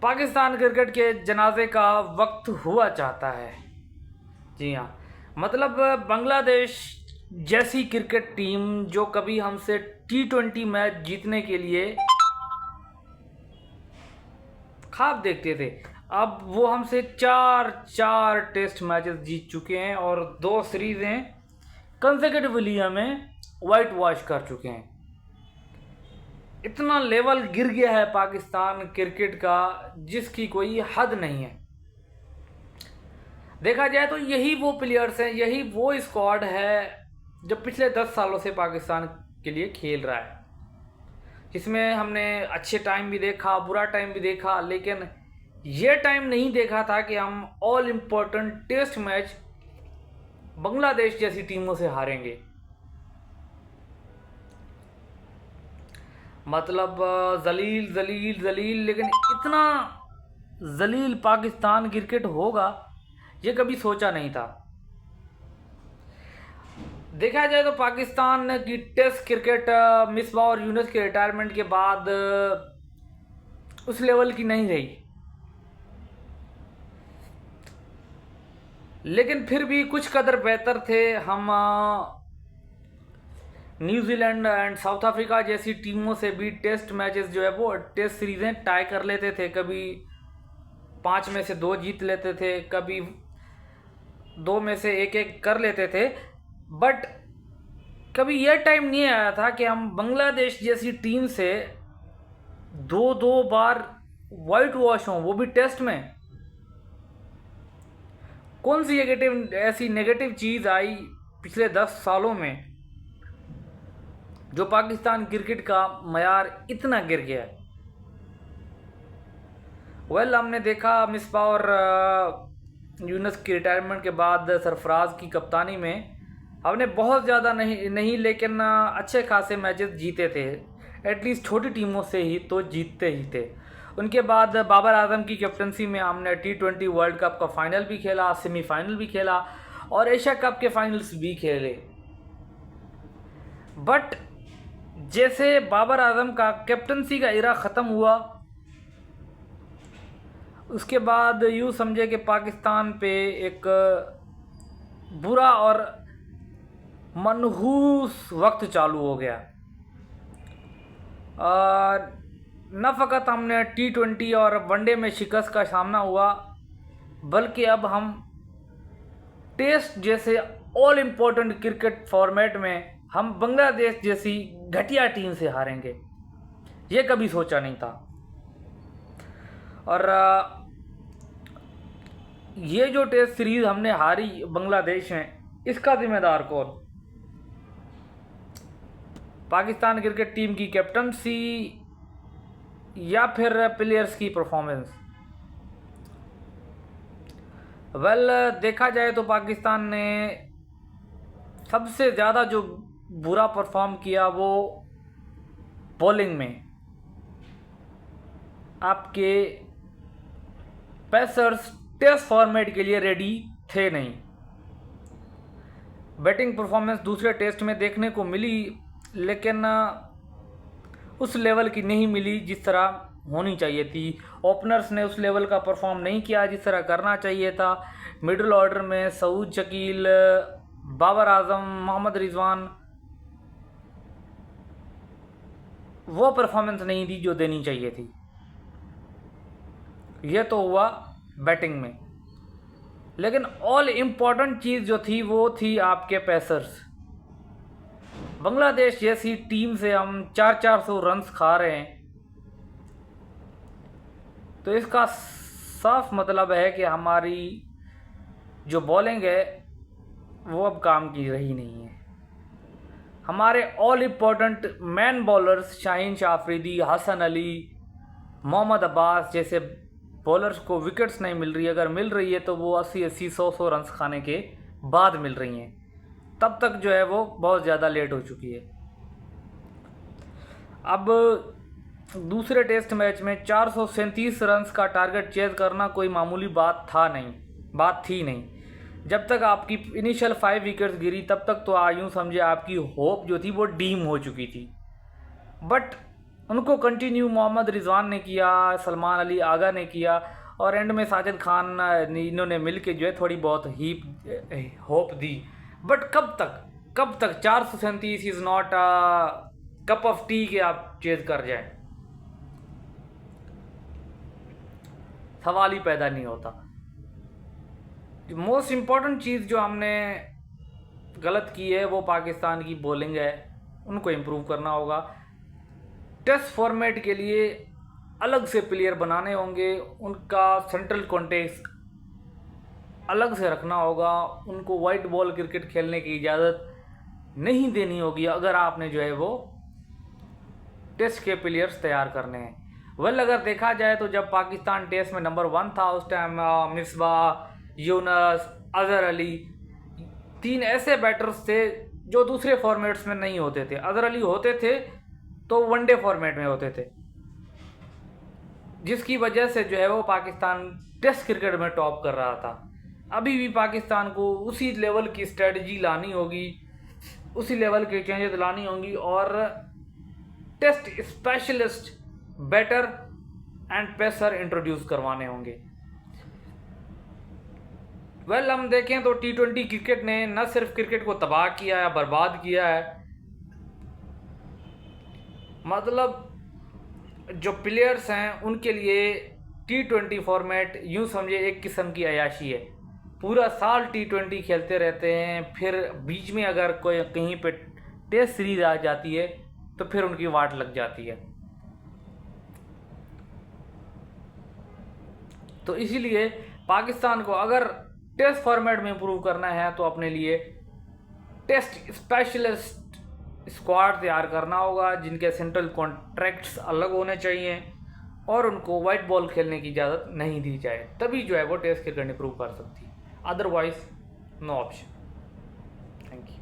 Pakistan cricket के जनाजे का वक्त हुआ चाहता है। जी हाँ, मतलब बांग्लादेश जैसी क्रिकेट टीम जो कभी हमसे T20 मैच जीतने के लिए ख्वाब देखते थे, अब वो हमसे चार टेस्ट मैचेस जीत चुके हैं और 2 सीरीज़ें कंसेक्यूटिवली हमें वाइट वॉश कर चुके हैं। इतना लेवल गिर गया है पाकिस्तान क्रिकेट का जिसकी कोई हद नहीं है। देखा जाए तो यही वो प्लेयर्स हैं, यही वो स्क्वाड है जो पिछले 10 सालों से पाकिस्तान के लिए खेल रहा है, जिसमें हमने अच्छे टाइम भी देखा, बुरा टाइम भी देखा, लेकिन ये टाइम नहीं देखा था कि हम all important test match Bangladesh जैसी टीमों से हारेंगे। मतलब जलील जलील जलील, लेकिन इतना जलील पाकिस्तान क्रिकेट होगा ये कभी सोचा नहीं था। देखा जाए तो पाकिस्तान की टेस्ट क्रिकेट मिसबाह और यूनुस के रिटायरमेंट के बाद उस लेवल की नहीं रही, लेकिन फिर भी कुछ कदर बेहतर थे। हम न्यूजीलैंड एंड साउथ अफ्रीका जैसी टीमों से भी टेस्ट मैचेस जो है वो टेस्ट सीरीज़ें टाई कर लेते थे, कभी 5 में से 2 जीत लेते थे, कभी 2 में से 1-1 कर लेते थे। बट कभी यह टाइम नहीं आया था कि हम बांग्लादेश जैसी टीम से 2-2 बार वाइट वॉश हों, वो भी टेस्ट में। कौन सी ऐसी नेगेटिव चीज़ आई पिछले 10 सालों में जो पाकिस्तान क्रिकेट का मयार इतना गिर गया है? हमने देखा मिसबाह और यूनुस की रिटायरमेंट के बाद सरफराज की कप्तानी में हमने बहुत ज़्यादा नहीं लेकिन अच्छे खासे मैचेस जीते थे, एटलीस्ट छोटी टीमों से ही तो जीतते ही थे। उनके बाद बाबर आजम की कैप्टनसी में हमने T20 वर्ल्ड कप का फाइनल भी खेला, सेमीफाइनल भी खेला और एशिया कप के फाइनल्स भी खेले। बट जैसे बाबर आजम का कैप्टनसी का इरा ख़त्म हुआ, उसके बाद यूँ समझे कि पाकिस्तान पे एक बुरा और मनहूस वक्त चालू हो गया। न फ़कत हमने T20 और वनडे में शिकस्त का सामना हुआ, बल्कि अब हम टेस्ट जैसे ऑल इम्पोर्टेंट क्रिकेट फॉर्मेट में हम बांग्लादेश जैसी घटिया टीम से हारेंगे, ये कभी सोचा नहीं था। और ये जो टेस्ट सीरीज़ हमने हारी बांग्लादेश में, इसका जिम्मेदार कौन? पाकिस्तान क्रिकेट टीम की कैप्टनसी या फिर प्लेयर्स की परफॉर्मेंस? देखा जाए तो पाकिस्तान ने सबसे ज़्यादा जो बुरा परफॉर्म किया वो बॉलिंग में। आपके पेसर्स टेस्ट फॉर्मेट के लिए रेडी थे नहीं। बैटिंग परफॉर्मेंस दूसरे टेस्ट में देखने को मिली, लेकिन उस लेवल की नहीं मिली जिस तरह होनी चाहिए थी। ओपनर्स ने उस लेवल का परफॉर्म नहीं किया जिस तरह करना चाहिए था। मिडिल ऑर्डर में सऊद शकील, बाबर आजम, मोहम्मद रिजवान वो परफॉर्मेंस नहीं दी जो देनी चाहिए थी। यह तो हुआ बैटिंग में, लेकिन ऑल इम्पॉर्टेंट चीज़ जो थी वो थी आपके पेसर्स। बांग्लादेश जैसी टीम से हम 400 रन्स खा रहे हैं, तो इसका साफ मतलब है कि हमारी जो बॉलिंग है वो अब काम की रही नहीं है। हमारे all important main bowlers Shaheen Shah Afridi, Hasan Ali, Mohammad Abbas जैसे बॉलर्स को विकेट्स नहीं मिल रही। अगर मिल रही है तो वो 80-80, 100-100 रन्स खाने के बाद मिल रही हैं। तब तक जो है वो बहुत ज़्यादा लेट हो चुकी है। अब दूसरे टेस्ट मैच में 437 रन्स का टारगेट चेज करना कोई मामूली बात थी नहीं। जब तक आपकी इनिशियल 5 विकेट्स गिरी तब तक तो यूँ समझे आपकी होप जो थी वो डीम हो चुकी थी। बट उनको कंटिन्यू मोहम्मद रिजवान ने किया, सलमान अली आगा ने किया, और एंड में साजिद खान इन्होंने मिल के जो है थोड़ी बहुत होप दी। बट कब तक 437 is not cup of T के आप चेज कर जाए, सवाल ही पैदा नहीं होता। मोस्ट इम्पॉर्टेंट चीज़ जो हमने गलत की है वो पाकिस्तान की बॉलिंग है, उनको इम्प्रूव करना होगा। टेस्ट फॉर्मेट के लिए अलग से प्लेयर बनाने होंगे, उनका सेंट्रल कॉन्टेक्स्ट अलग से रखना होगा, उनको वाइट बॉल क्रिकेट खेलने की इजाज़त नहीं देनी होगी अगर आपने जो है वो टेस्ट के प्लेयर्स तैयार करने हैं। अगर देखा जाए तो जब पाकिस्तान टेस्ट में नंबर 1 था उस टाइम मिसबाह, यूनस, अजहर अली 3 ऐसे बैटर्स थे जो दूसरे फॉर्मेट्स में नहीं होते थे। अजहर अली होते थे तो वनडे फॉर्मेट में होते थे, जिसकी वजह से जो है वो पाकिस्तान टेस्ट क्रिकेट में टॉप कर रहा था। अभी भी पाकिस्तान को उसी लेवल की स्ट्रेटजी लानी होगी, उसी लेवल के चेंजेस लानी होंगी और test specialist batter and pacer introduce करवाने होंगे। हम देखें तो T20 क्रिकेट ने न सिर्फ क्रिकेट को तबाह किया है, बर्बाद किया है। मतलब जो प्लेयर्स हैं उनके लिए T20 फॉर्मेट यूं समझे एक किस्म की अयाशी है। पूरा साल T20 खेलते रहते हैं, फिर बीच में अगर कोई कहीं पे टेस्ट सीरीज आ जाती है तो फिर उनकी वाट लग जाती है। तो इसीलिए पाकिस्तान को अगर टेस्ट फॉर्मेट में इंप्रूव करना है तो अपने लिए टेस्ट स्पेशलिस्ट स्क्वाड तैयार करना होगा, जिनके सेंट्रल कॉन्ट्रैक्ट्स अलग होने चाहिए और उनको वाइट बॉल खेलने की इजाज़त नहीं दी जाए, तभी जो है वो टेस्ट क्रिकेट इंप्रूव कर सकती है। Otherwise no option. Thank you.